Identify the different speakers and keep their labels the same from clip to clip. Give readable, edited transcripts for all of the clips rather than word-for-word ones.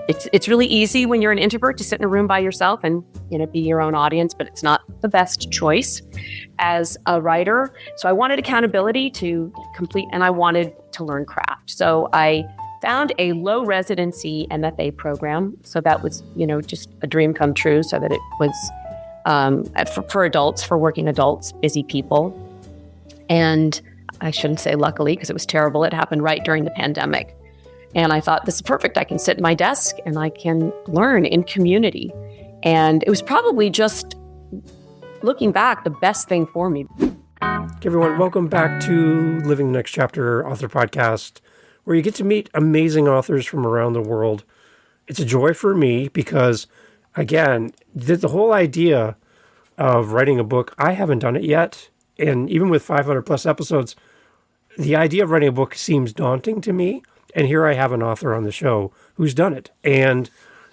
Speaker 1: It's really easy when you're an introvert to sit in a room by yourself and, be your own audience, but it's not the best choice as a writer. So I wanted accountability to complete, and I wanted to learn craft. So I found a low residency MFA program. So that was, just a dream come true, so that it was for adults, for working adults, busy people. And I shouldn't say luckily, because it was terrible. It happened right during the pandemic. And I thought, this is perfect. I can sit at my desk and I can learn in community. And it was probably, just looking back, the best thing for me.
Speaker 2: Hey everyone, welcome back to Living the Next Chapter Author Podcast, where you get to meet amazing authors from around the world. It's a joy for me because, again, the whole idea of writing a book, I haven't done it yet. And even with 500 plus episodes, the idea of writing a book seems daunting to me. And here I have an author on the show who's done it and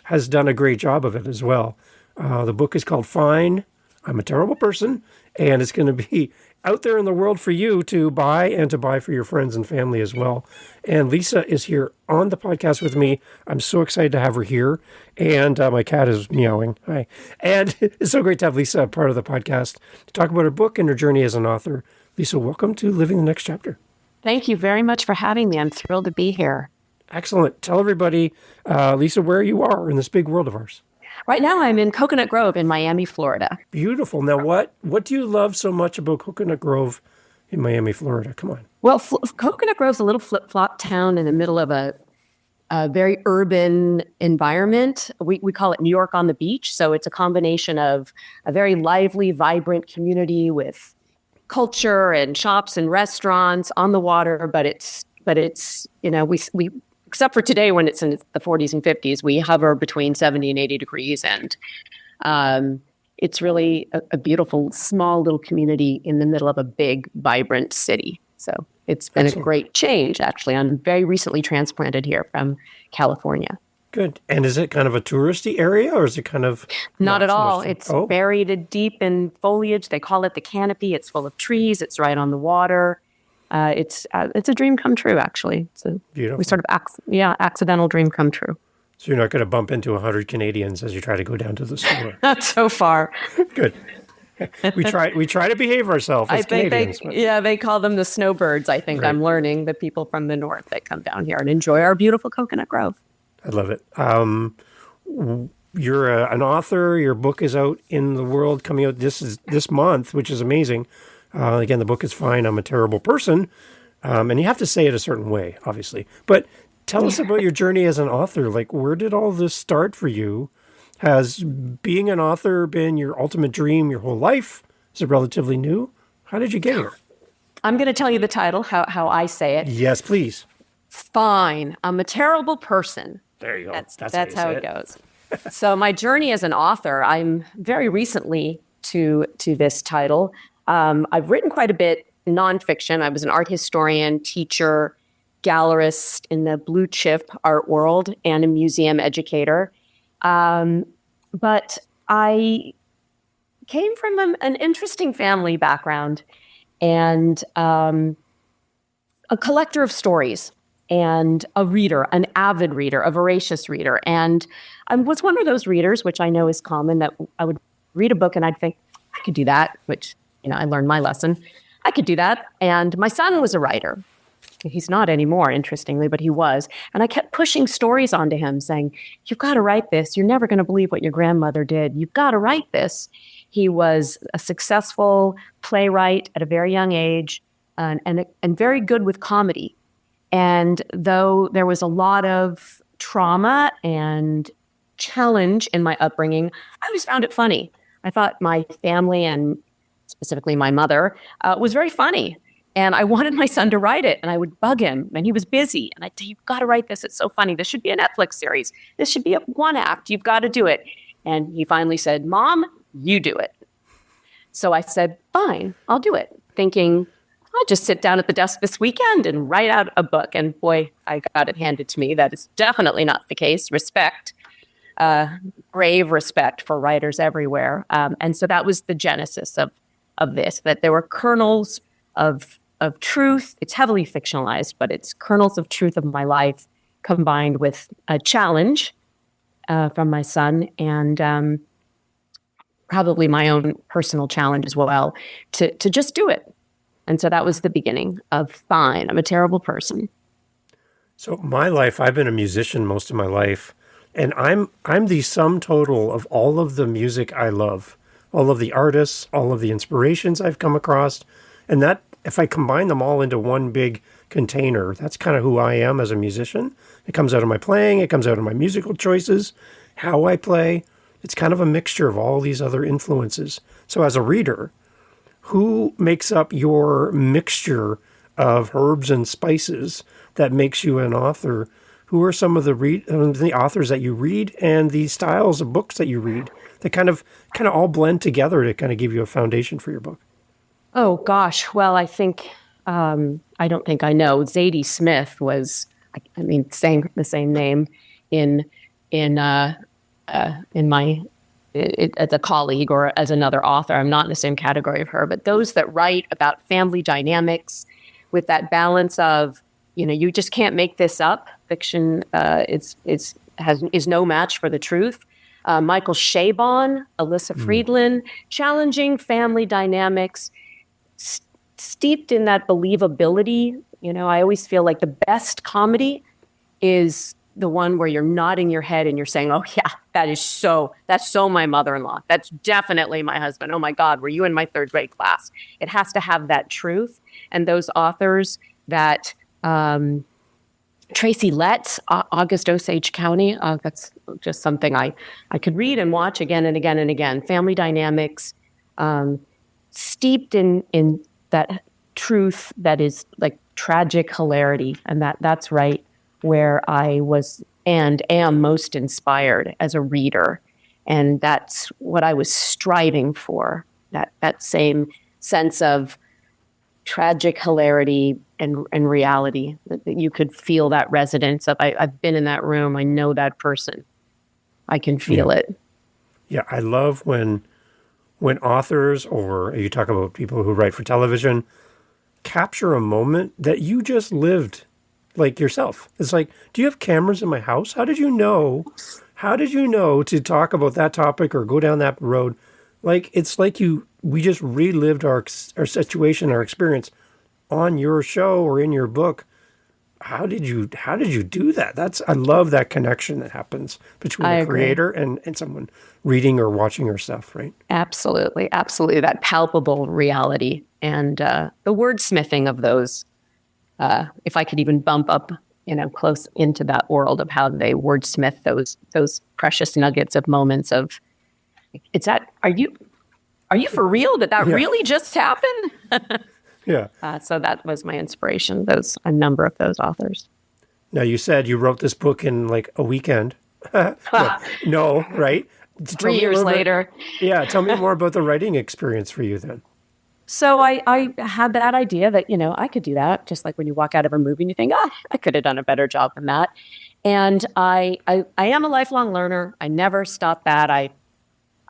Speaker 2: has done a great job of it as well. The book is called Fine, I'm a Terrible Person, and it's going to be out there in the world for you to buy and to buy for your friends and family as well. And Lisa is here on the podcast with me. I'm so excited to have her here. And my cat is meowing. Hi. And it's so great to have Lisa part of the podcast to talk about her book and her journey as an author. Lisa, welcome to Living the Next Chapter.
Speaker 1: Thank you very much for having me. I'm thrilled to be here.
Speaker 2: Excellent. Tell everybody, Lisa, where you are in this big world of ours.
Speaker 1: Right now, I'm in Coconut Grove in Miami, Florida.
Speaker 2: Beautiful. Now, what do you love so much about Coconut Grove in Miami, Florida? Come on.
Speaker 1: Well, Coconut Grove's a little flip-flop town in the middle of a very urban environment. We call it New York on the beach. So it's a combination of a very lively, vibrant community with culture and shops and restaurants on the water, but it's we except for today when it's in the 40s and 50s, we hover between 70 and 80 degrees, and it's really a beautiful small little community in the middle of a big vibrant city. So it's been Excellent. A great change, actually. I'm very recently transplanted here from California.
Speaker 2: Good. And is it kind of a touristy area, or is it kind of...
Speaker 1: Not at all. It's buried deep in foliage. They call it the canopy. It's full of trees. It's right on the water. It's a dream come true, actually. It's
Speaker 2: beautiful.
Speaker 1: We sort of, accidental dream come true.
Speaker 2: So you're not going to bump into 100 Canadians as you try to go down to the store?
Speaker 1: Not so far.
Speaker 2: Good. We try to behave ourselves as Canadians.
Speaker 1: They call them the snowbirds, I think. Right. I'm learning, the people from the north that come down here and enjoy our beautiful Coconut Grove.
Speaker 2: I love it. You're an author. Your book is out in the world, coming out this month, which is amazing. Again, the book is Fine, I'm a Terrible Person. And you have to say it a certain way, obviously. But tell us about your journey as an author. Like, where did all this start for you? Has being an author been your ultimate dream your whole life? Is it relatively new? How did you get here?
Speaker 1: I'm going to tell you the title, how I say it.
Speaker 2: Yes, please.
Speaker 1: Fine, I'm a Terrible Person.
Speaker 2: There you go.
Speaker 1: That's how it goes. So my journey as an author, I'm very recently to this title. I've written quite a bit nonfiction. I was an art historian, teacher, gallerist in the blue chip art world, and a museum educator. But I came from an interesting family background and a collector of stories. And a reader, an avid reader, a voracious reader. And I was one of those readers, which I know is common, that I would read a book and I'd think, I could do that, which, I learned my lesson. I could do that. And my son was a writer. He's not anymore, interestingly, but he was. And I kept pushing stories onto him saying, you've got to write this. You're never going to believe what your grandmother did. You've got to write this. He was a successful playwright at a very young age and very good with comedy. And though there was a lot of trauma and challenge in my upbringing, I always found it funny. I thought my family, and specifically my mother, was very funny. And I wanted my son to write it, and I would bug him, and he was busy. And I'd say, you've got to write this. It's so funny. This should be a Netflix series. This should be a one act. You've got to do it. And he finally said, Mom, you do it. So I said, fine, I'll do it, thinking, I'll just sit down at the desk this weekend and write out a book. And boy, I got it handed to me. That is definitely not the case. Respect, grave respect for writers everywhere. And so that was the genesis of this, that there were kernels of truth. It's heavily fictionalized, but it's kernels of truth of my life combined with a challenge from my son, and probably my own personal challenge as well, to just do it. And so that was the beginning of fine, I'm a terrible person.
Speaker 2: So my life, I've been a musician most of my life, and I'm the sum total of all of the music I love, all of the artists, all of the inspirations I've come across, and that if I combine them all into one big container, that's kind of who I am as a musician. It comes out of my playing, it comes out of my musical choices, how I play. It's kind of a mixture of all these other influences. So as a reader, who makes up your mixture of herbs and spices that makes you an author? Who are some of the authors that you read and the styles of books that you read that kind of all blend together to kind of give you a foundation for your book?
Speaker 1: Oh gosh, well, I think I don't think I know. Zadie Smith was, saying the same name in my as a colleague or as another author. I'm not in the same category of her, but those that write about family dynamics with that balance of, you just can't make this up. Fiction is no match for the truth. Michael Chabon, Alyssa Friedland, challenging family dynamics, steeped in that believability. I always feel like the best comedy is the one where you're nodding your head and you're saying, oh yeah, that's so my mother-in-law. That's definitely my husband. Oh my God, were you in my third grade class? It has to have that truth. And those authors that, Tracy Letts, August Osage County, that's just something I could read and watch again and again and again. Family dynamics, steeped in that truth that is like tragic hilarity. And that's right where I was and am most inspired as a reader. And that's what I was striving for, that same sense of tragic hilarity and reality, that you could feel that resonance of, I've been in that room, I know that person, I can feel it.
Speaker 2: Yeah, I love when authors, or you talk about people who write for television, capture a moment that you just lived like yourself. It's like, do you have cameras in my house? How did you know to talk about that topic or go down that road? Like, it's like we just relived our situation, our experience on your show or in your book. How did you do that? I love that connection that happens between the creator and someone reading or watching your stuff, right?
Speaker 1: Absolutely. Absolutely. That palpable reality and the wordsmithing of those. If I could even bump up, close into that world of how they wordsmith those precious nuggets of moments of, are you for real? Did that really just happen?
Speaker 2: Yeah.
Speaker 1: So that was my inspiration, a number of those authors.
Speaker 2: Now, you said you wrote this book in like a weekend. No, right?
Speaker 1: 3 years later.
Speaker 2: Yeah. Tell me more about the writing experience for you then.
Speaker 1: So I had that idea that, I could do that. Just like when you walk out of a movie and you think, I could have done a better job than that. And I am a lifelong learner. I never stopped that.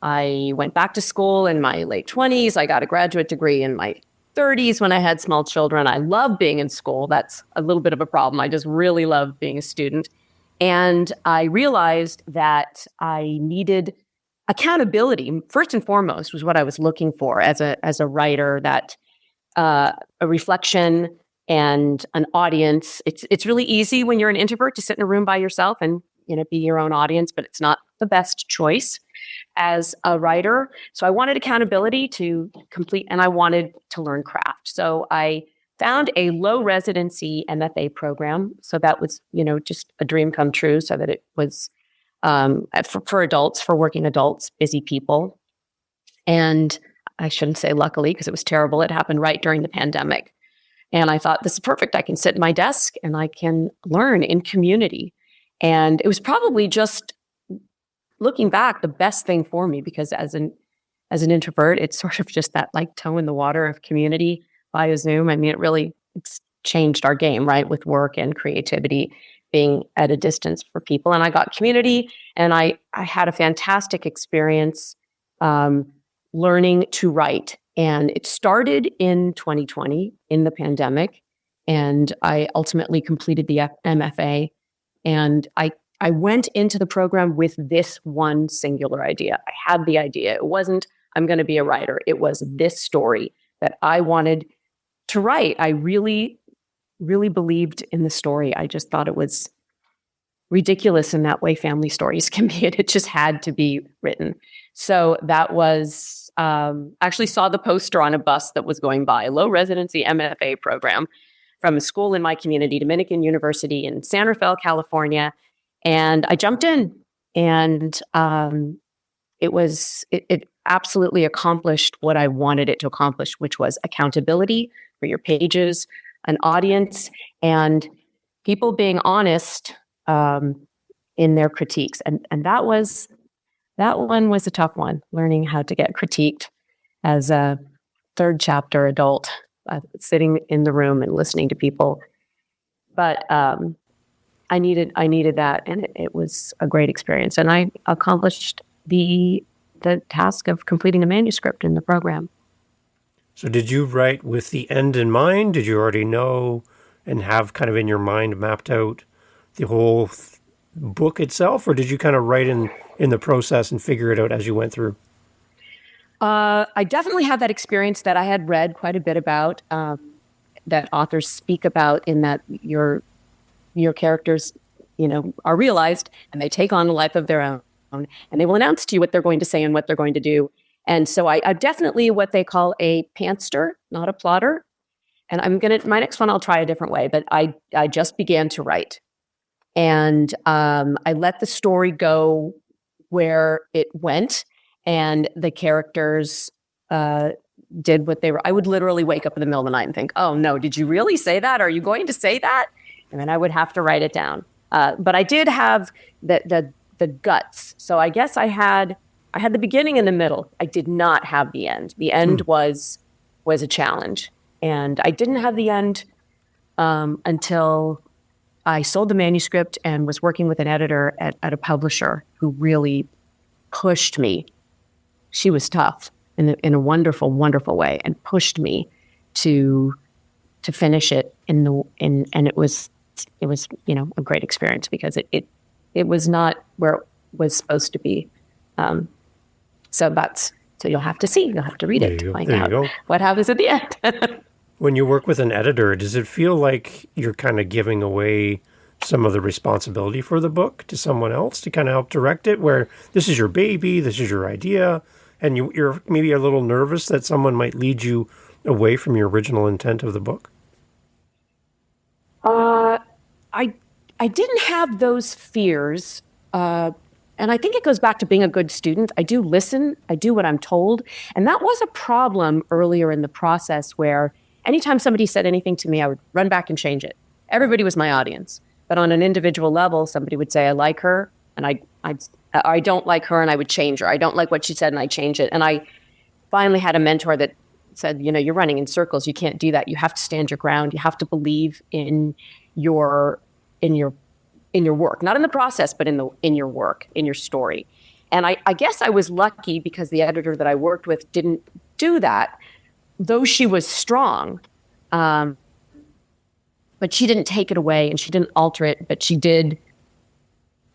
Speaker 1: I went back to school in my late 20s. I got a graduate degree in my 30s when I had small children. I love being in school. That's a little bit of a problem. I just really love being a student. And I realized that I needed accountability, first and foremost, was what I was looking for as a writer, that a reflection and an audience. It's really easy when you're an introvert to sit in a room by yourself and be your own audience, but it's not the best choice as a writer. So I wanted accountability to complete, and I wanted to learn craft. So I found a low residency MFA program. So that was, just a dream come true, so that it was for adults, for working adults, busy people. And I shouldn't say luckily, because it was terrible. It happened right during the pandemic. And I thought, this is perfect. I can sit at my desk and I can learn in community. And it was probably, just looking back, the best thing for me, because as an introvert, it's sort of just that like toe in the water of community via Zoom. I mean, it's changed our game, right? With work and creativity, being at a distance for people. And I got community, and I had a fantastic experience learning to write. And it started in 2020 in the pandemic. And I ultimately completed the MFA. And I I went into the program with this one singular idea. I had the idea. It wasn't, I'm going to be a writer. It was this story that I wanted to write. I really, really believed in the story. I just thought it was ridiculous in that way family stories can be. It just had to be written. So that was, actually saw the poster on a bus that was going by, a low residency MFA program from a school in my community, Dominican University in San Rafael, California. And I jumped in, and it absolutely accomplished what I wanted it to accomplish, which was accountability for your pages, an audience, and people being honest in their critiques. And that one was a tough one, learning how to get critiqued as a third chapter adult, sitting in the room and listening to people. But I needed that, and it was a great experience. And I accomplished the task of completing a manuscript in the program.
Speaker 2: So did you write with the end in mind? Did you already know and have kind of in your mind mapped out the whole book itself, or did you kind of write in the process and figure it out as you went through?
Speaker 1: I definitely had that experience that I had read quite a bit about, that authors speak about, in that your characters, are realized and they take on a life of their own, and they will announce to you what they're going to say and what they're going to do. And so I'm definitely what they call a pantster, not a plotter. And my next one, I'll try a different way, but I just began to write. And I let the story go where it went, and the characters did what they were. I would literally wake up in the middle of the night and think, oh no, did you really say that? Are you going to say that? And then I would have to write it down. But I did have the guts. So I guess I had the beginning and the middle. I did not have the end. The end was a challenge. And I didn't have the end until I sold the manuscript and was working with an editor at a publisher who really pushed me. She was tough in a wonderful, wonderful way, and pushed me to finish it and it was a great experience, because it was not where it was supposed to be. So you'll have to see. You'll have to read it to find out what happens at the end.
Speaker 2: When you work with an editor, does it feel like you're kind of giving away some of the responsibility for the book to someone else to kind of help direct it, where this is your baby, this is your idea, and you're maybe a little nervous that someone might lead you away from your original intent of the book?
Speaker 1: I didn't have those fears. And I think it goes back to being a good student. I do listen. I do what I'm told. And that was a problem earlier in the process, where anytime somebody said anything to me, I would run back and change it. Everybody was my audience. But on an individual level, somebody would say, I like her, and I don't like her, and I would change her. I don't like what she said, and I change it. And I finally had a mentor that said, you're running in circles. You can't do that. You have to stand your ground. You have to believe in your work, not in the process, but in your work, in your story. And I guess I was lucky, because the editor that I worked with didn't do that, though she was strong. But she didn't take it away, and she didn't alter it, but she did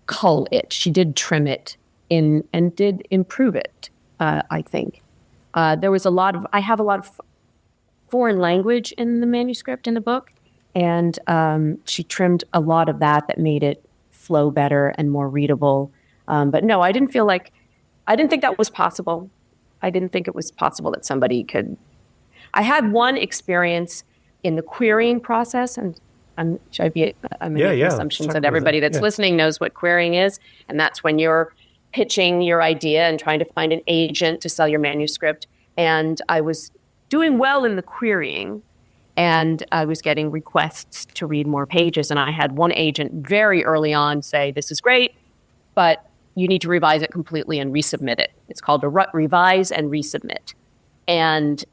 Speaker 1: cull it. She did trim it and did improve it, I think. I have a lot of foreign language in the manuscript, in the book. And she trimmed a lot of that made it flow better and more readable. But no, I didn't think that was possible. I didn't think it was possible that somebody could. I had one experience in the querying process, and I'm making assumptions that everybody that's listening knows what querying is. And that's when you're pitching your idea and trying to find an agent to sell your manuscript. And I was doing well in the querying, and I was getting requests to read more pages. And I had one agent very early on say, this is great, but you need to revise it completely and resubmit it. It's called a revise and resubmit. And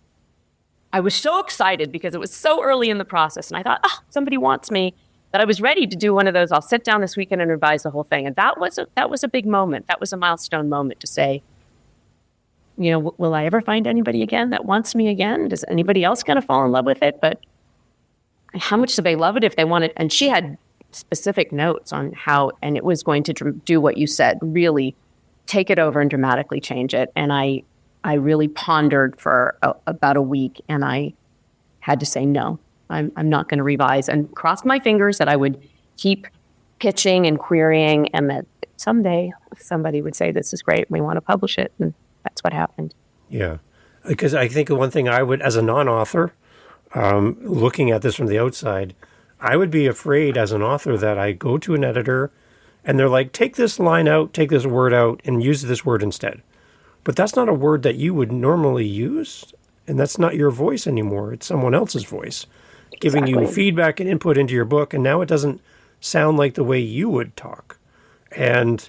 Speaker 1: I was so excited because it was so early in the process. And I thought, somebody wants me, that I was ready to do one of those. I'll sit down this weekend and revise the whole thing. And that was a big moment. That was a milestone moment to say, will I ever find anybody again that wants me again? Is anybody else going to fall in love with it? But how much do they love it if they want it? And she had specific notes on how, and it was going to do what you said, really take it over and dramatically change it. And I really pondered for about a week, and I had to say, no, I'm not going to revise, and crossed my fingers that I would keep pitching and querying, and that someday somebody would say, this is great, we want to publish it. And that's what happened.
Speaker 2: Yeah. Because I think one thing I would, as a non-author, looking at this from the outside, I would be afraid as an author that I go to an editor and they're like, take this line out, take this word out, and use this word instead. But that's not a word that you would normally use, and that's not your voice anymore. It's someone else's voice giving you feedback and input into your book, and now it doesn't sound like the way you would talk. And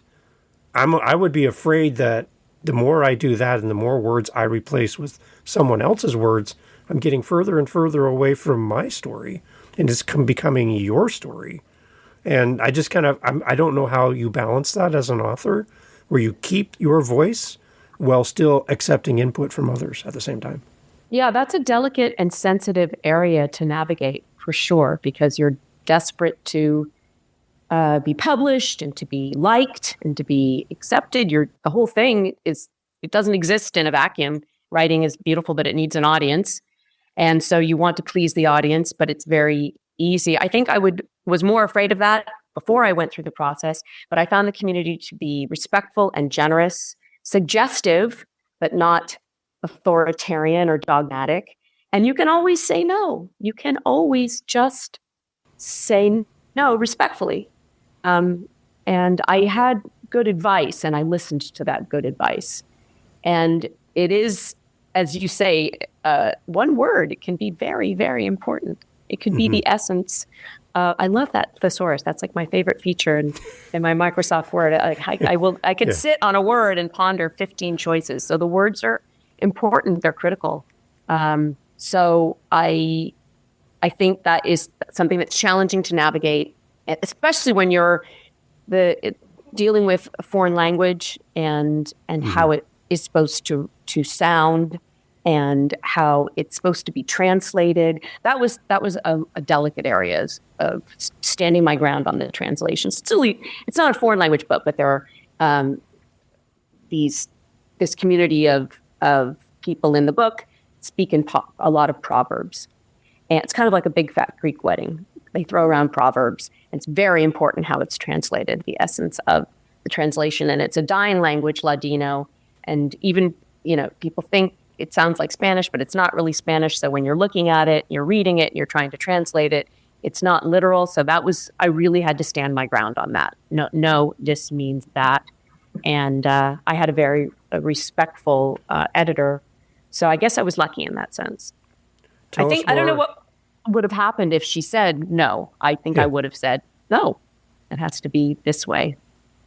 Speaker 2: I would be afraid that the more I do that and the more words I replace with someone else's words, I'm getting further and further away from my story, and it's becoming your story. And I just I don't know how you balance that as an author, where you keep your voice while still accepting input from others at the same time.
Speaker 1: Yeah, that's a delicate and sensitive area to navigate for sure, because you're desperate to be published and to be liked and to be accepted. The whole thing it doesn't exist in a vacuum. Writing is beautiful, but it needs an audience. And so you want to please the audience, but it's very easy. I think I was more afraid of that before I went through the process, but I found the community to be respectful and generous, suggestive, but not authoritarian or dogmatic. And you can always say no. You can always just say no respectfully. And I had good advice, and I listened to that good advice. And it is, as you say, one word, it can be very, very important. It could be the essence. I love that thesaurus. That's like my favorite feature in my Microsoft Word. I could sit on a word and ponder 15 choices. So the words are important. They're critical. So I think that is something that's challenging to navigate, especially when you're dealing with a foreign language and how it is supposed to sound and how it's supposed to be translated. That was a delicate area of standing my ground on the translations. It's not a foreign language book, but there are this community of people in the book speak in a lot of proverbs. And it's kind of like a big fat Greek wedding. They throw around proverbs. And it's very important how it's translated, the essence of the translation. And it's a dying language, Ladino. And even, people think it sounds like Spanish, but it's not really Spanish. So when you're looking at it, you're reading it, you're trying to translate it, it's not literal. So I really had to stand my ground on that. No, this means that. And I had a very respectful editor. So I guess I was lucky in that sense. I don't know what would have happened if she said no. I think I would have said, no, it has to be this way.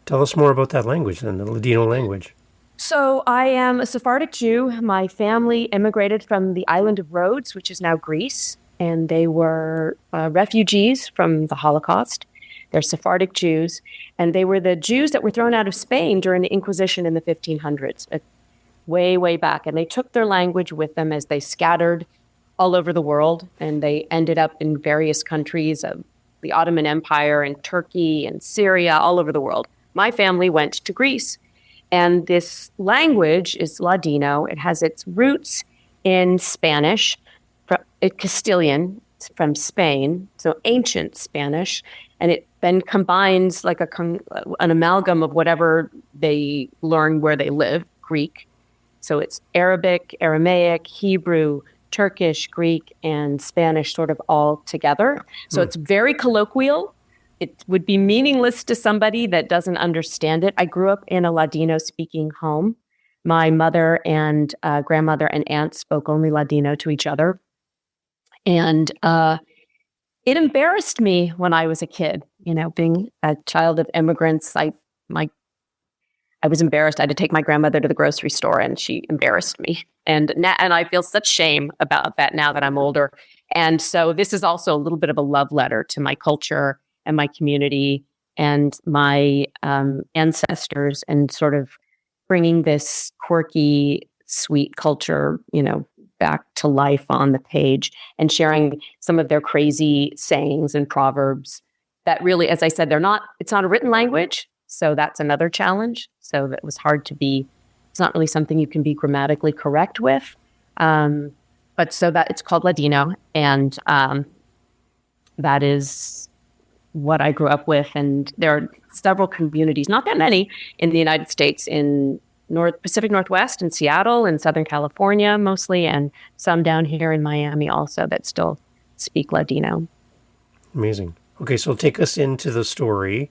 Speaker 2: Tell us more about that language then, the Ladino language.
Speaker 1: So I am a Sephardic Jew. My family immigrated from the island of Rhodes, which is now Greece, and they were refugees from the Holocaust. They're Sephardic Jews, and they were the Jews that were thrown out of Spain during the Inquisition in the 1500s, way, way back. And they took their language with them as they scattered all over the world, and they ended up in various countries of the Ottoman Empire and Turkey and Syria, all over the world. My family went to Greece, and this language is Ladino. It has its roots in Spanish, Castilian from Spain, so ancient Spanish, and it then combines like an amalgam of whatever they learn where they live, Greek. So it's Arabic, Aramaic, Hebrew, Turkish, Greek, and Spanish sort of all together. So it's very colloquial. It would be meaningless to somebody that doesn't understand it. I grew up in a Ladino-speaking home. My mother and grandmother and aunt spoke only Ladino to each other. And it embarrassed me when I was a kid, being a child of immigrants. I was embarrassed. I had to take my grandmother to the grocery store, and she embarrassed me. And I feel such shame about that now that I'm older. And so this is also a little bit of a love letter to my culture and my community and my ancestors, and sort of bringing this quirky, sweet culture, back to life on the page, and sharing some of their crazy sayings and proverbs that really, as I said, it's not a written language. So that's another challenge. So that was hard to be, it's not really something you can be grammatically correct with. But so that it's called Ladino. And that is what I grew up with. And there are several communities, not that many, in the United States, in Pacific Northwest, in Seattle, in Southern California mostly, and some down here in Miami also that still speak Ladino.
Speaker 2: Amazing. Okay, so take us into the story.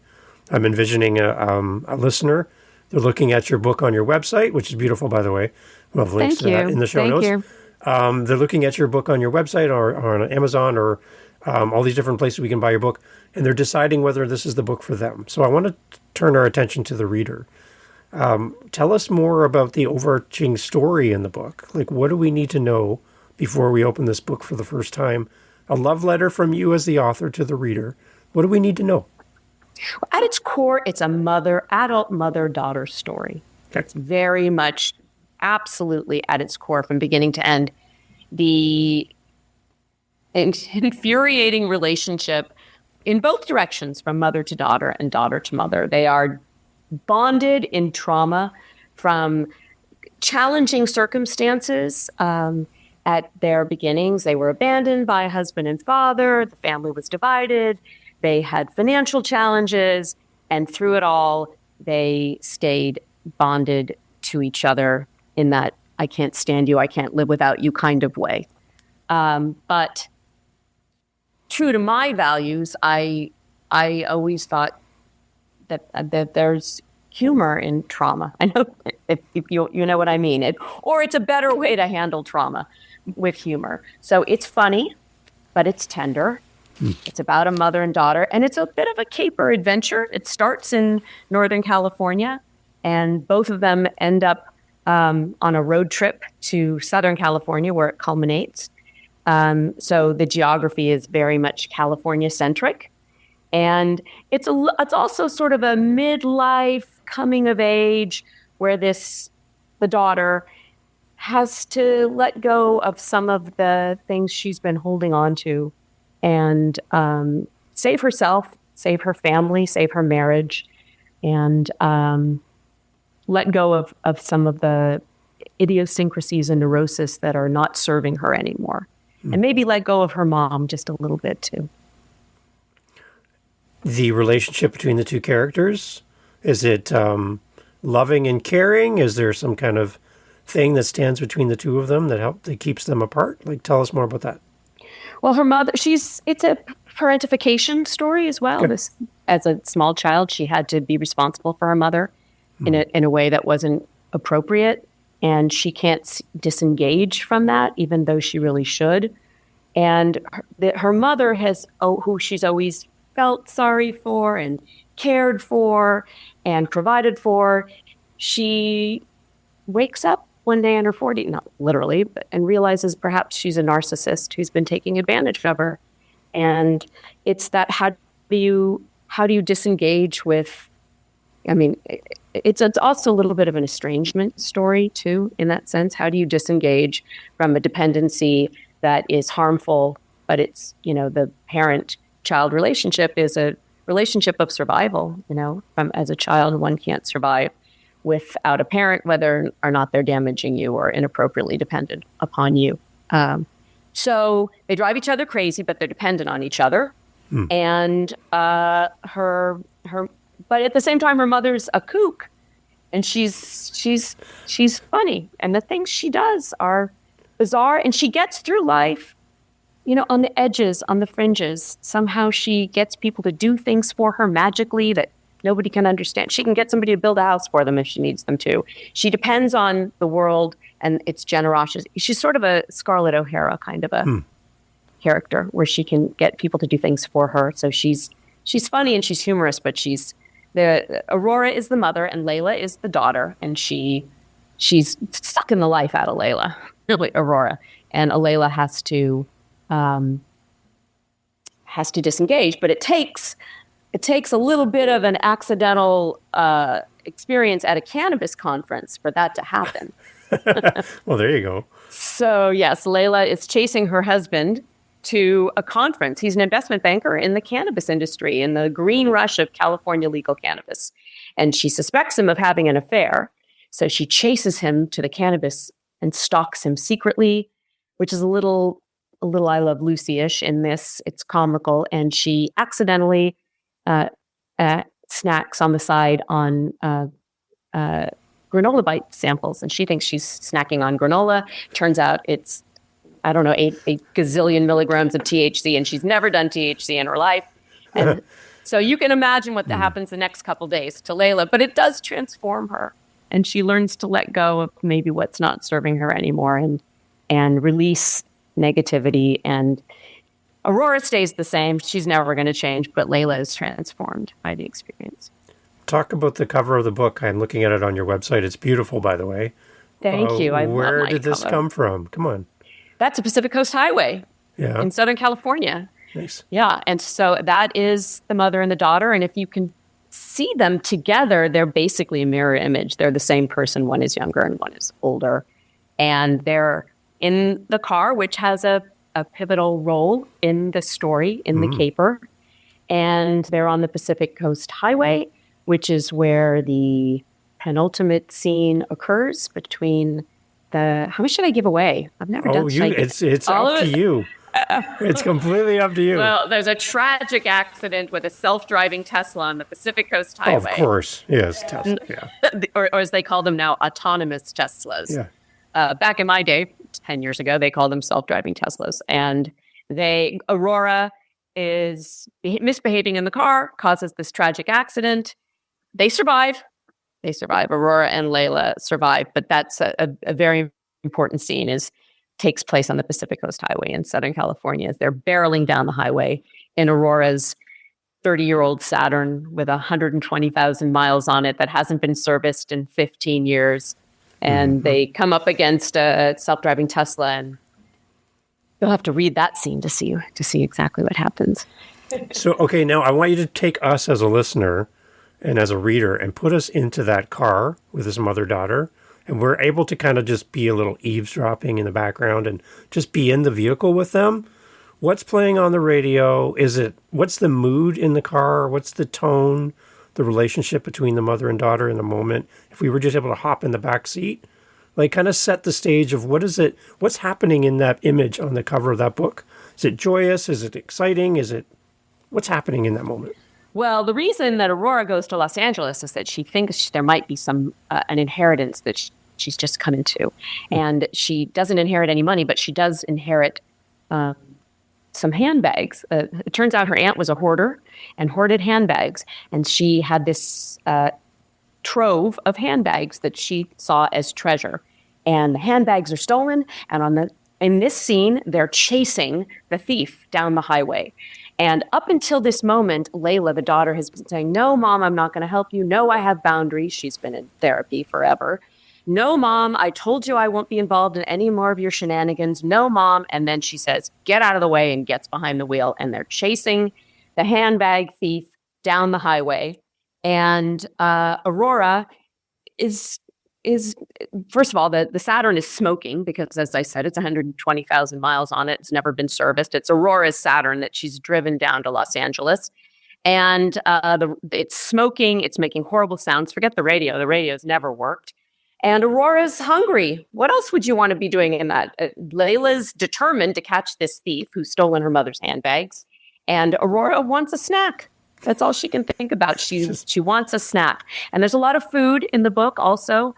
Speaker 2: I'm envisioning a listener. They're looking at your book on your website, which is beautiful, by the way. We'll have links to that in the show notes.
Speaker 1: You.
Speaker 2: They're looking at your book on your website or on Amazon or all these different places we can buy your book, and they're deciding whether this is the book for them. So I want to turn our attention to the reader. Tell us more about the overarching story in the book. Like, what do we need to know before we open this book for the first time? A love letter from you as the author to the reader. What do we need to know?
Speaker 1: At its core, it's a adult mother-daughter story.
Speaker 2: Okay.
Speaker 1: It's very much, absolutely at its core, from beginning to end, the infuriating relationship in both directions, from mother to daughter and daughter to mother. They are bonded in trauma from challenging circumstances. At their beginnings, they were abandoned by a husband and father. The family was divided. They had financial challenges. And through it all, they stayed bonded to each other in that I can't stand you, I can't live without you kind of way. But true to my values, I always thought that there's humor in trauma. I know if you know what I mean. Or it's a better way to handle trauma, with humor. So it's funny, but it's tender. It's about a mother and daughter, and it's a bit of a caper adventure. It starts in Northern California, and both of them end up on a road trip to Southern California, where it culminates. So the geography is very much California-centric. And it's also sort of a midlife coming of age where the daughter has to let go of some of the things she's been holding on to and save herself, save her family, save her marriage, and let go of some of the idiosyncrasies and neurosis that are not serving her anymore. And maybe let go of her mom just a little bit too.
Speaker 2: The relationship between the two characters, is it loving and caring? Is there some kind of thing that stands between the two of them that keeps them apart? Like, tell us more about that.
Speaker 1: Well, her mother, it's a parentification story as well.
Speaker 2: Okay.
Speaker 1: As a small child, she had to be responsible for her mother in a way that wasn't appropriate. And she can't disengage from that, even though she really should. And her mother who she's always felt sorry for and cared for and provided for, she wakes up one day in her 40s, not literally, and realizes perhaps she's a narcissist who's been taking advantage of her. And it's that how do you disengage with, I mean, it's also a little bit of an estrangement story too, in that sense. How do you disengage from a dependency that is harmful, but it's, the parent-child relationship is a relationship of survival, as a child, one can't survive without a parent, whether or not they're damaging you or inappropriately dependent upon you. So they drive each other crazy, but they're dependent on each other. And but at the same time, her mother's a kook, and she's funny, and the things she does are bizarre, and she gets through life, on the edges, on the fringes. Somehow she gets people to do things for her magically that nobody can understand. She can get somebody to build a house for them if she needs them to. She depends on the world and its generosity. She's sort of a Scarlett O'Hara kind of a character, where she can get people to do things for her. So she's funny and she's humorous, but Aurora is the mother and Layla is the daughter, and she's sucking the life out of Layla, really, Aurora. And Layla has to disengage, but it takes a little bit of an accidental experience at a cannabis conference for that to happen.
Speaker 2: Well, there you go.
Speaker 1: So yes, Layla is chasing her husband, to a conference. He's an investment banker in the cannabis industry, in the green rush of California legal cannabis. And she suspects him of having an affair. So she chases him to the cannabis and stalks him secretly, which is a little I Love Lucy-ish in this. It's comical. And she accidentally snacks on the side on granola bite samples. And she thinks she's snacking on granola. Turns out it's, I don't know, 8 gazillion milligrams of THC, and she's never done THC in her life. And so you can imagine what happens the next couple days to Layla, but it does transform her. And she learns to let go of maybe what's not serving her anymore and release negativity. And Aurora stays the same. She's never going to change, but Layla is transformed by the experience.
Speaker 2: Talk about the cover of the book. I'm looking at it on your website. It's beautiful, by the way.
Speaker 1: Thank you.
Speaker 2: Where did this come from? Come on.
Speaker 1: That's a Pacific Coast Highway in Southern California.
Speaker 2: Nice.
Speaker 1: Yeah. And so that is the mother and the daughter. And if you can see them together, they're basically a mirror image. They're the same person. One is younger and one is older. And they're in the car, which has a pivotal role in the story, in the caper. And they're on the Pacific Coast Highway, which is where the penultimate scene occurs between how much should I give away? I've never done
Speaker 2: it's up to you. It's completely up to you.
Speaker 1: Well, there's a tragic accident with a self-driving Tesla on the Pacific Coast Highway.
Speaker 2: Of course. Yes, Tesla. Yeah.
Speaker 1: or as they call them now, autonomous Teslas.
Speaker 2: Yeah.
Speaker 1: Back in my day, 10 years ago, they called them self-driving Teslas. And Aurora is misbehaving in the car, causes this tragic accident. They survive. Aurora and Layla survive. But that's a very important scene takes place on the Pacific Coast Highway in Southern California as they're barreling down the highway in Aurora's 30-year-old Saturn with 120,000 miles on it that hasn't been serviced in 15 years. And they come up against a self-driving Tesla, and you'll have to read that scene to see exactly what happens.
Speaker 2: So, okay, now I want you to take us as a listener and as a reader and put us into that car with this mother-daughter, and we're able to kind of just be a little eavesdropping in the background and just be in the vehicle with them. What's playing on the radio? What's the mood in the car? What's the tone, the relationship between the mother and daughter in the moment? If we were just able to hop in the back seat, like kind of set the stage of what's happening in that image on the cover of that book? Is it joyous? Is it exciting? What's happening in that moment?
Speaker 1: Well, the reason that Aurora goes to Los Angeles is that she thinks there might be an inheritance that she's just come into. And she doesn't inherit any money, but she does inherit some handbags. It turns out her aunt was a hoarder and hoarded handbags. And she had this trove of handbags that she saw as treasure. And the handbags are stolen. And in this scene, they're chasing the thief down the highway. And up until this moment, Layla, the daughter, has been saying, "No, Mom, I'm not going to help you. No, I have boundaries." She's been in therapy forever. "No, Mom, I told you I won't be involved in any more of your shenanigans. No, Mom." And then she says, "Get out of the way," and gets behind the wheel. And they're chasing the handbag thief down the highway. And Aurora is first of all, the Saturn is smoking because, as I said, it's 120,000 miles on it. It's never been serviced. It's Aurora's Saturn that she's driven down to Los Angeles. And it's smoking. It's making horrible sounds. Forget the radio. The radio's never worked. And Aurora's hungry. What else would you want to be doing in that? Layla's determined to catch this thief who's stolen her mother's handbags. And Aurora wants a snack. That's all she can think about. She wants a snack. And there's a lot of food in the book also.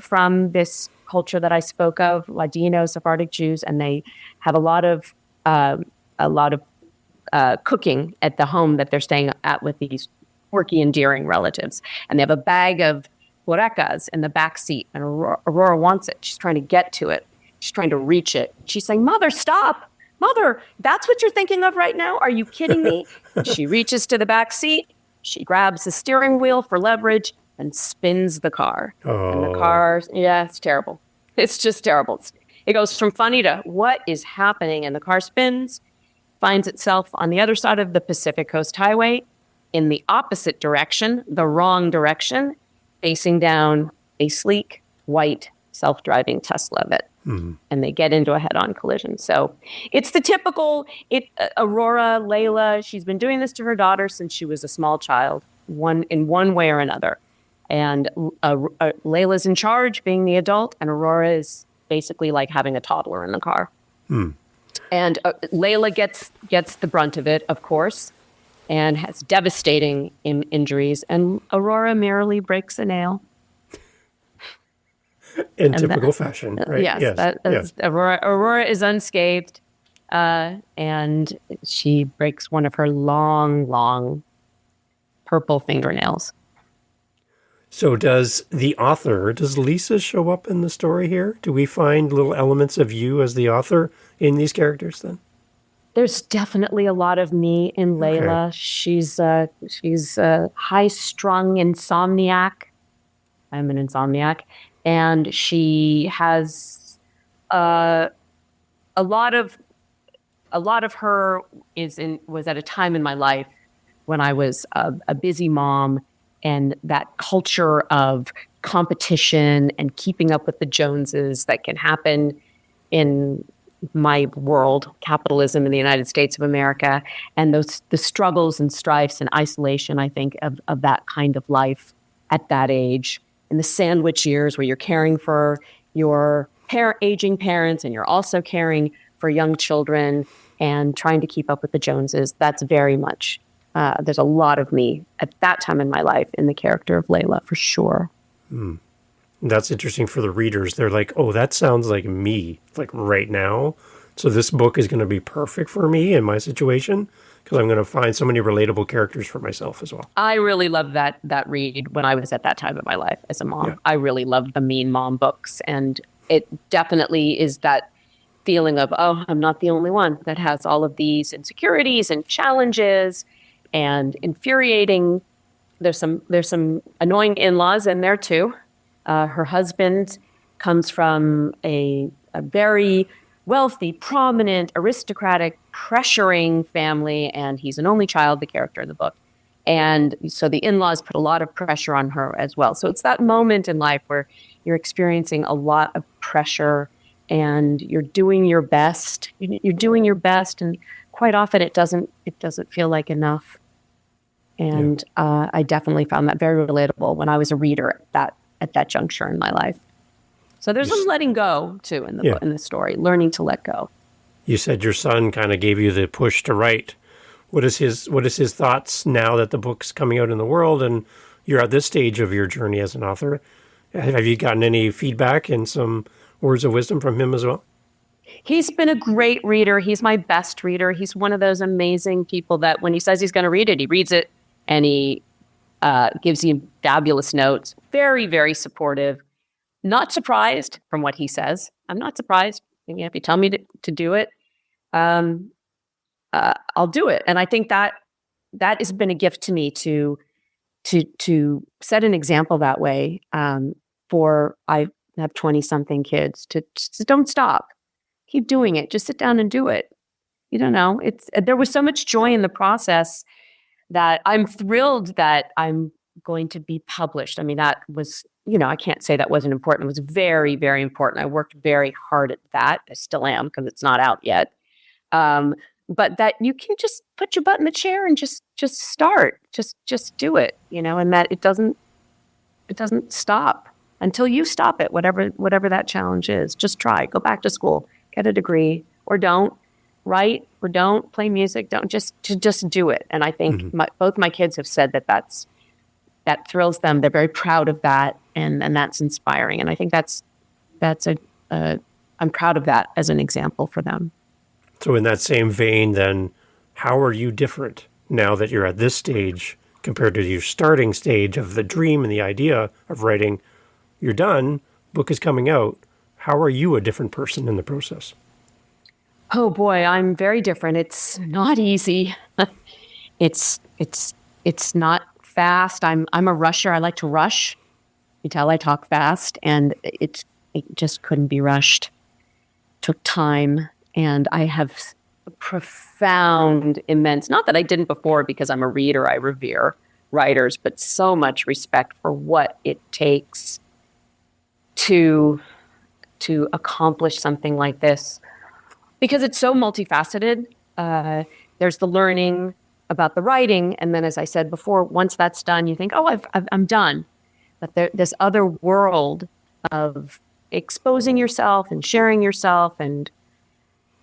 Speaker 1: From this culture that I spoke of, Ladino, Sephardic Jews, and they have a lot of cooking at the home that they're staying at with these quirky, endearing relatives. And they have a bag of hurecas in the back seat, and Aurora wants it. She's trying to get to it. She's trying to reach it. She's saying, "Mother, stop. Mother, that's what you're thinking of right now? Are you kidding me?" She reaches to the back seat. She grabs the steering wheel for leverage and spins the car.
Speaker 2: Oh.
Speaker 1: And the car, it's terrible. It's just terrible. It goes from funny to what is happening, and the car spins, finds itself on the other side of the Pacific Coast Highway in the opposite direction, the wrong direction, facing down a sleek white self-driving Tesla and they get into a head-on collision. So it's the typical, Aurora, Layla, she's been doing this to her daughter since she was a small child, in one way or another. And Layla's in charge, being the adult, and Aurora is basically like having a toddler in the car. And Layla gets the brunt of it, of course, and has devastating injuries, and Aurora merely breaks a nail.
Speaker 2: In typical fashion, right?
Speaker 1: Yes. Aurora is unscathed, and she breaks one of her long purple fingernails.
Speaker 2: So does Lisa show up in the story here? Do we find little elements of you as the author in these characters then?
Speaker 1: There's definitely a lot of me in Layla. Okay. She's a high-strung insomniac. I'm an insomniac. And she has a lot of her was at a time in my life when I was a busy mom, and that culture of competition and keeping up with the Joneses that can happen in my world, capitalism in the United States of America, and the struggles and strifes and isolation, I think, of that kind of life at that age. In the sandwich years where you're caring for your aging parents and you're also caring for young children and trying to keep up with the Joneses, that's very much, there's a lot of me at that time in my life in the character of Layla, for sure.
Speaker 2: That's interesting for the readers. They're like, oh, that sounds like me, like right now. So this book is going to be perfect for me in my situation, because I'm going to find so many relatable characters for myself as well.
Speaker 1: I really loved that read when I was at that time of my life as a mom. Yeah. I really loved the Mean Mom books. And it definitely is that feeling of, oh, I'm not the only one that has all of these insecurities and challenges and infuriating. There's some annoying in-laws in there too. Her husband comes from a very wealthy, prominent, aristocratic, pressuring family, and he's an only child, the character in the book. And so the in-laws put a lot of pressure on her as well. So it's that moment in life where you're experiencing a lot of pressure and you're doing your best. You're doing your best, and quite often it doesn't feel like enough. And I definitely found that very relatable when I was a reader at that juncture in my life. So there's some letting go too in the story, learning to let go.
Speaker 2: You said your son kind of gave you the push to write. What is his thoughts now that the book's coming out in the world and you're at this stage of your journey as an author? Have you gotten any feedback and some words of wisdom from him as well?
Speaker 1: He's been a great reader. He's my best reader. He's one of those amazing people that when he says he's going to read it, he reads it, and he gives you fabulous notes. Very, very supportive. Not surprised from what he says. I'm not surprised. If you tell me to do it, I'll do it. And I think that has been a gift to me to set an example that way. I have 20-something kids to don't stop. Keep doing it. Just sit down and do it. You don't know. There was so much joy in the process that I'm thrilled that I'm going to be published. I mean, that was, I can't say that wasn't important. It was very, very important. I worked very hard at that. I still am, because it's not out yet. But that you can just put your butt in the chair and just start, just do it, and that it doesn't stop until you stop it, whatever that challenge is. Just try, go back to school, get a degree, or don't. Write or don't, play music, don't, just do it. And I think both my kids have said that thrills them. They're very proud of that, and that's inspiring. And I think I'm proud of that as an example for them.
Speaker 2: So in that same vein, then, how are you different now that you're at this stage compared to your starting stage of the dream and the idea of writing? You're done, book is coming out. How are you a different person in the process?
Speaker 1: Oh boy, I'm very different. It's not easy. It's not fast. I'm a rusher. I like to rush. You tell I talk fast, and it just couldn't be rushed. Took time, and I have profound, immense, not that I didn't before because I'm a reader, I revere writers, but so much respect for what it takes to to accomplish something like this because it's so multifaceted. There's the learning about the writing. And then, as I said before, once that's done, you think, oh, I'm done. But this other world of exposing yourself and sharing yourself and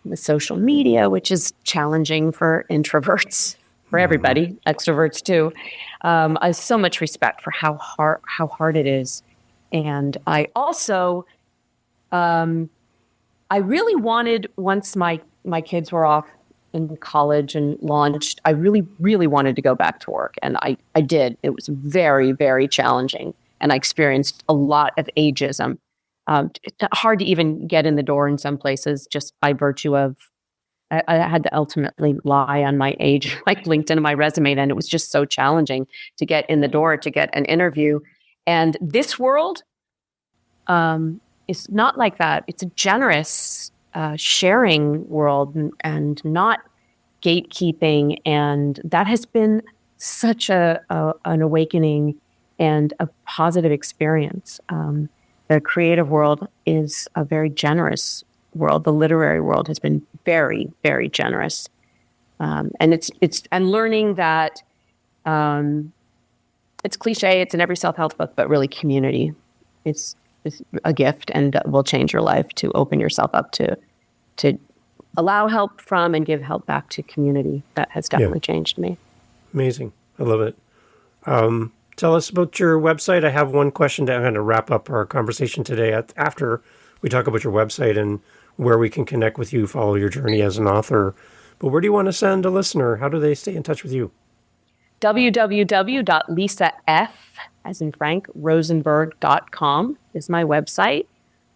Speaker 1: the social media, which is challenging for introverts, for everybody, extroverts too. I have so much respect for how hard it is. And I also, I really wanted, once my kids were off in college and launched, I really, really wanted to go back to work. And I did. It was very, very challenging. And I experienced a lot of ageism. Hard to even get in the door in some places just by virtue of, I had to ultimately lie on my age, like LinkedIn and my resume. And it was just so challenging to get in the door, to get an interview. And this world is not like that. It's a generous, sharing world and not gatekeeping. And that has been such an awakening and a positive experience. The creative world is a very generous world. The literary world has been very, very generous. And it's learning that it's cliche, it's in every self-help book, but really community is a gift and will change your life to open yourself up to allow help from and give help back to community. That has definitely changed me.
Speaker 2: Amazing. I love it. Tell us about your website. I have one question to kind of wrap up our conversation today after we talk about your website and where we can connect with you, follow your journey as an author. But where do you want to send a listener? How do they stay in touch with you?
Speaker 1: www.lisaf, as in Frank, Rosenberg.com is my website.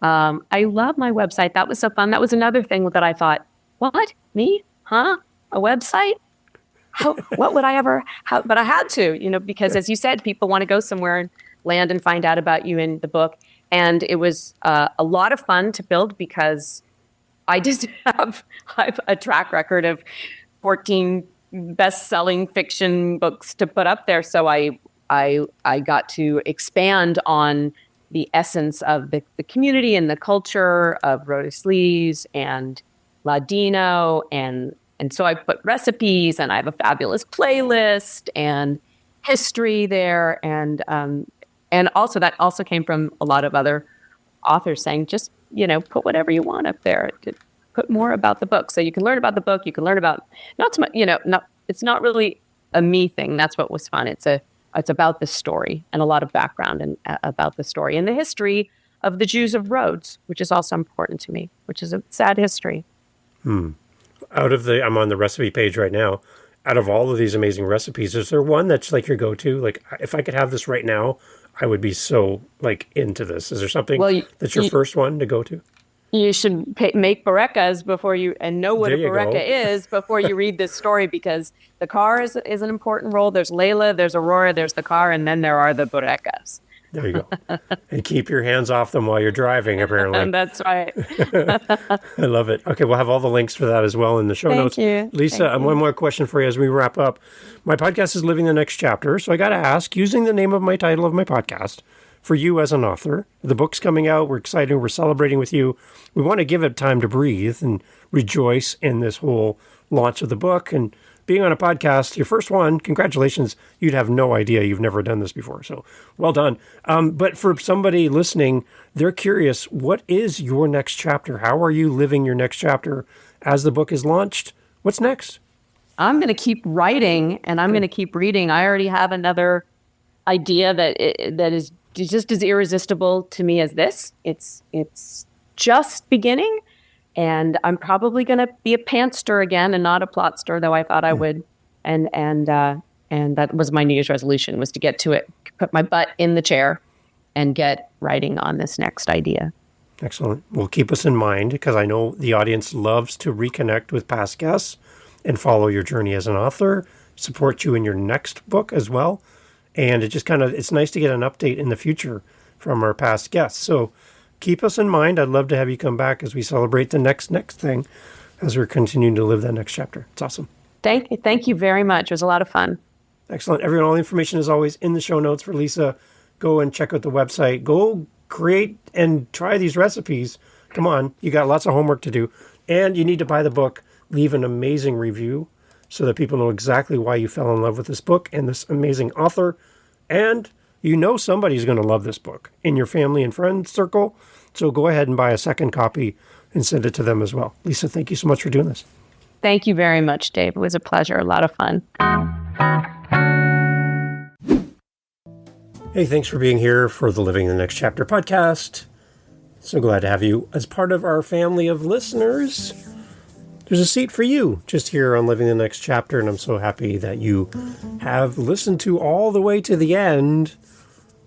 Speaker 1: I love my website. That was so fun. That was another thing that I thought, what? Me? Huh? A website? What would I ever have? But I had to, because as you said, people want to go somewhere and land and find out about you in the book. And it was a lot of fun to build because I just have a track record of 14 best-selling fiction books to put up there. So I got to expand on the essence of the community and the culture of Rhodes Lees and Ladino and so I put recipes, and I have a fabulous playlist and history there, and also that also came from a lot of other authors saying, just put whatever you want up there. Put more about the book, so you can learn about the book. You can learn about not so much, it's not really a me thing. That's what was fun. It's about the story and a lot of background and about the story and the history of the Jews of Rhodes, which is also important to me, which is a sad history.
Speaker 2: I'm on the recipe page right now. Out of all of these amazing recipes, is there one that's like your go-to? Like, if I could have this right now, I would be so into this. Is there something that's your first one to go to?
Speaker 1: You should make barekas before and know what a bareka is before you read this story, because the car is an important role. There's Layla, there's Aurora, there's the car, and then there are the barekas.
Speaker 2: There you go. And keep your hands off them while you're driving, apparently.
Speaker 1: That's right.
Speaker 2: I love it. Okay, we'll have all the links for that as well in the show notes.
Speaker 1: Thank you.
Speaker 2: Lisa, one more question for you as we wrap up. My podcast is Living the Next Chapter, so I got to ask, using the name of my title of my podcast, for you as an author, the book's coming out, we're excited, we're celebrating with you. We want to give it time to breathe and rejoice in this whole launch of the book. And being on a podcast, your first one, congratulations. You'd have no idea. You've never done this before. So well done. But for somebody listening, they're curious, what is your next chapter? How are you living your next chapter as the book is launched? What's next?
Speaker 1: I'm going to keep writing and I'm going to keep reading. I already have another idea that is just as irresistible to me as this. It's just beginning. And I'm probably going to be a pantster again and not a plotster, though I thought I would. And that was my New Year's resolution, was to get to it, put my butt in the chair and get writing on this next idea.
Speaker 2: Excellent. Well, keep us in mind, because I know the audience loves to reconnect with past guests and follow your journey as an author, support you in your next book as well. And it's nice to get an update in the future from our past guests. So keep us in mind. I'd love to have you come back as we celebrate the next thing, as we're continuing to live that next chapter. It's awesome.
Speaker 1: Thank you very much. It was a lot of fun.
Speaker 2: Excellent. Everyone, all the information is always in the show notes for Lisa. Go and check out the website. Go create and try these recipes. Come on, you got lots of homework to do. And you need to buy the book, leave an amazing review so that people know exactly why you fell in love with this book and this amazing author. And you know somebody's going to love this book in your family and friend circle. So go ahead and buy a second copy and send it to them as well. Lisa, thank you so much for doing this.
Speaker 1: Thank you very much, Dave. It was a pleasure. A lot of fun.
Speaker 2: Hey, thanks for being here for the Living the Next Chapter podcast. So glad to have you as part of our family of listeners. There's a seat for you just here on Living the Next Chapter, and I'm so happy that you have listened to all the way to the end.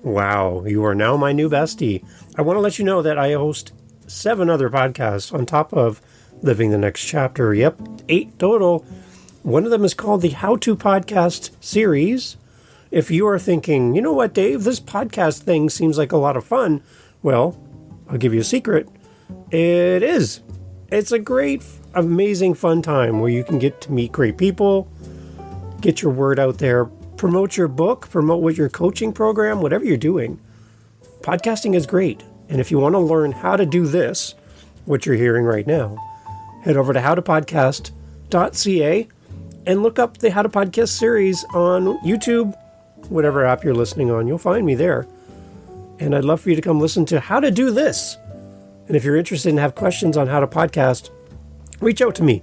Speaker 2: Wow, you are now my new bestie. I want to let you know that I host 7 other podcasts on top of Living the Next Chapter. Yep, 8 total. One of them is called the How To Podcast series. If you are thinking, you know what, Dave, this podcast thing seems like a lot of fun. Well, I'll give you a secret. It is. It's a great, amazing, fun time where you can get to meet great people, get your word out there, promote your book, promote what your coaching program, whatever you're doing. Podcasting is great. And if you want to learn how to do this, what you're hearing right now, head over to howtopodcast.ca and look up the How to Podcast series on YouTube, whatever app you're listening on. You'll find me there. And I'd love for you to come listen to how to do this. And if you're interested and have questions on how to podcast, reach out to me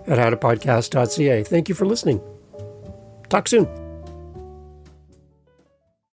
Speaker 2: at howtopodcast.ca. Thank you for listening. Talk soon.